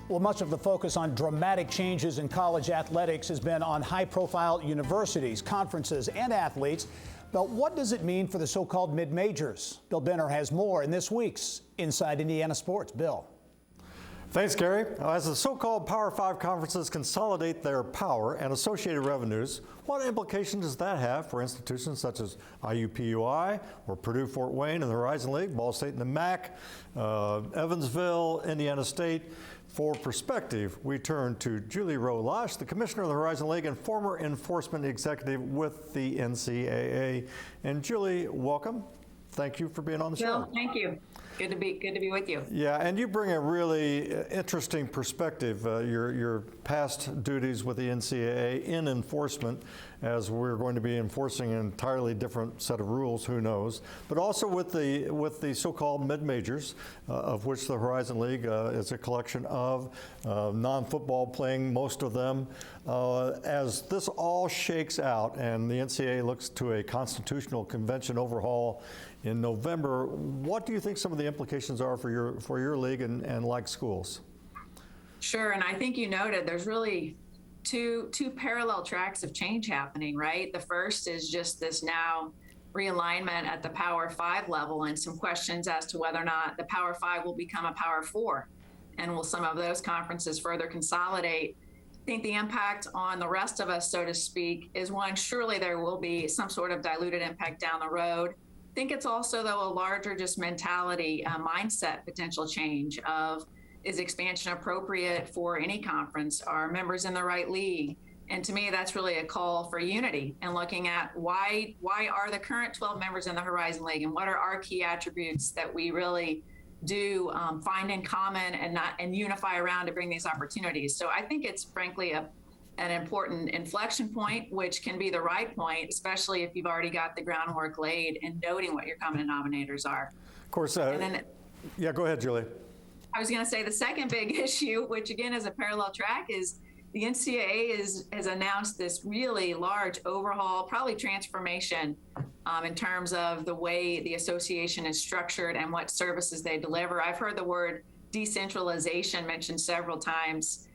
Well, much of the focus on dramatic changes in college athletics has been on high-profile universities, conferences, and athletes. But what does it mean for the so-called mid-majors? Bill Benner has more in this week's Inside Indiana Sports. Bill. Thanks, Gary. As the so-called Power 5 conferences consolidate their power and associated revenues, what implications does that have for institutions such as IUPUI or Purdue-Fort Wayne in the Horizon League, Ball State in the MAC, Evansville, Indiana State? For perspective, we turn to Julie Roe Lach, the commissioner of the Horizon League and former enforcement executive with the NCAA. And Julie, welcome. Thank you for being on the show. Bill, thank you. Good to be with you. Yeah, and you bring a really interesting perspective, your past duties with the NCAA in enforcement, as we're going to be enforcing an entirely different set of rules, who knows, but also with the so-called mid-majors, of which the Horizon League is a collection of, non-football playing, most of them. As this all shakes out and the NCAA looks to a constitutional convention overhaul in November, what do you think some of the implications are for your league and like schools? Sure, and I think you noted there's really two parallel tracks of change happening, right? The first is just this now realignment at the Power 5 level and some questions as to whether or not the Power 5 will become a Power 4, and will some of those conferences further consolidate. I think the impact on the rest of us, so to speak, is one, surely there will be some sort of diluted impact down the road. I think it's also, though, a larger just mentality, mindset potential change of, is expansion appropriate for any conference? Are members in the right league? And to me, that's really a call for unity and looking at why are the current 12 members in the Horizon League, and what are our key attributes that we really do find in common and unify around to bring these opportunities. So I think it's frankly an important inflection point, which can be the right point, especially if you've already got the groundwork laid and noting what your common denominators are. Of course. Yeah, go ahead, Julie. I was going to say the second big issue, which again is a parallel track, is the NCAA has announced this really large overhaul, probably transformation in terms of the way the association is structured and what services they deliver. I've heard the word decentralization mentioned several times.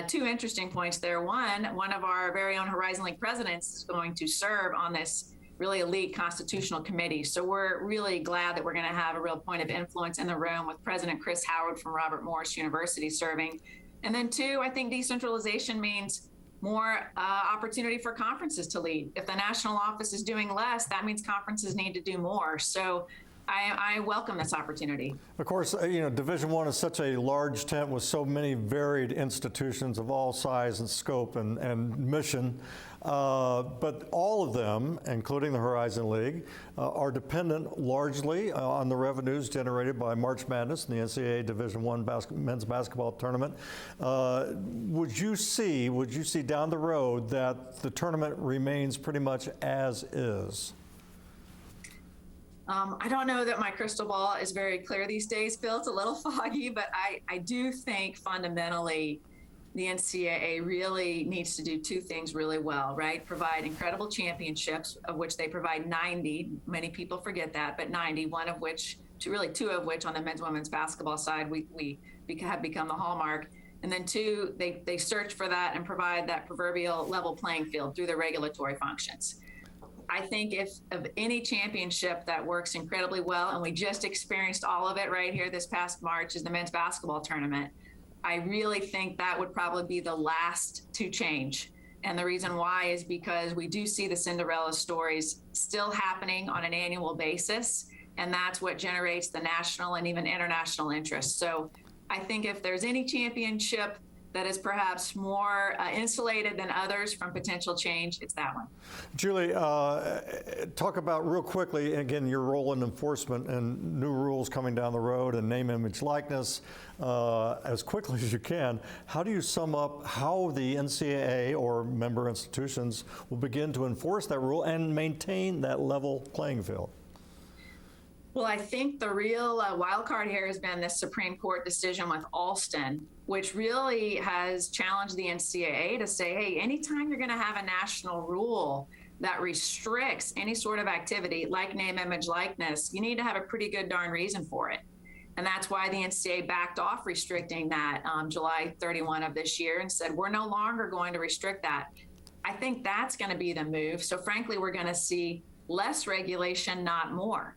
Two interesting points there. One of our very own Horizon League presidents is going to serve on this really elite constitutional committee. So we're really glad that we're going to have a real point of influence in the room with President Chris Howard from Robert Morris University serving. And then two, I think decentralization means more opportunity for conferences to lead. If the national office is doing less, that means conferences need to do more. So I welcome this opportunity. Of course, Division I is such a large tent with so many varied institutions of all size and scope and mission. But all of them, including the Horizon League, are dependent largely on the revenues generated by March Madness and the NCAA Division I men's basketball tournament. Would you see down the road that the tournament remains pretty much as is? I don't know that my crystal ball is very clear these days, Bill. It's a little foggy, but I do think fundamentally the NCAA really needs to do two things really well, right? Provide incredible championships, of which they provide 90. Many people forget that, but 90, two of which on the men's women's basketball side, we have become the hallmark. And then two, they search for that and provide that proverbial level playing field through their regulatory functions. I think if of any championship that works incredibly well, and we just experienced all of it right here this past March, is the men's basketball tournament. I really think that would probably be the last to change. And the reason why is because we do see the Cinderella stories still happening on an annual basis, and that's what generates the national and even international interest. So I think if there's any championship that is perhaps more insulated than others from potential change, it's that one. Julie, talk about real quickly, again, your role in enforcement and new rules coming down the road and name, image, likeness, as quickly as you can. How do you sum up how the NCAA or member institutions will begin to enforce that rule and maintain that level playing field? Well, I think the real wild card here has been this Supreme Court decision with Alston, which really has challenged the NCAA to say, hey, anytime you're going to have a national rule that restricts any sort of activity like name, image, likeness, you need to have a pretty good darn reason for it. And that's why the NCAA backed off restricting that July 31 of this year and said, we're no longer going to restrict that. I think that's going to be the move. So frankly, we're going to see less regulation, not more.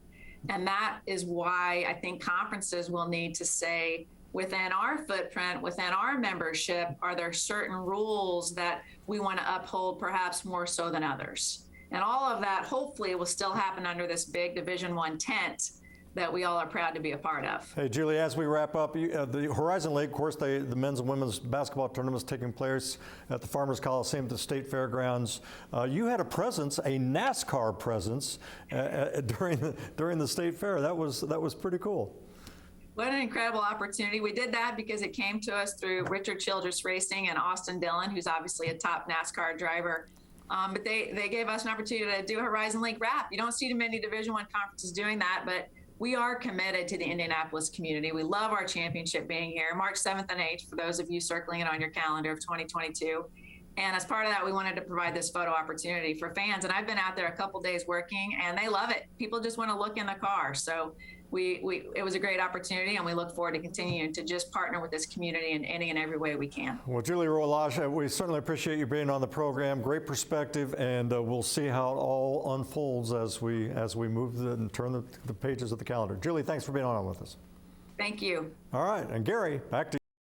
And that is why I think conferences will need to say, within our footprint, within our membership, are there certain rules that we want to uphold perhaps more so than others? And all of that hopefully will still happen under this big Division I tent that we all are proud to be a part of. Hey, Julie, as we wrap up, the Horizon League, of course, the men's and women's basketball tournaments taking place at the Farmers Coliseum at the State Fairgrounds. You had a presence, a NASCAR presence, during the State Fair. That was pretty cool. What an incredible opportunity. We did that because it came to us through Richard Childress Racing and Austin Dillon, who's obviously a top NASCAR driver. But they gave us an opportunity to do a Horizon League wrap. You don't see too many Division I conferences doing that, but we are committed to the Indianapolis community. We love our championship being here, March 7th and 8th, for those of you circling it on your calendar of 2022. And as part of that, we wanted to provide this photo opportunity for fans. And I've been out there a couple days working, and they love it. People just want to look in the car. So it was a great opportunity, and we look forward to continuing to just partner with this community in any and every way we can. Well, Julie Roe Lach, we certainly appreciate you being on the program. Great perspective, and we'll see how it all unfolds as we move and turn the pages of the calendar. Julie, thanks for being on with us. Thank you. All right, and Gary, back to you.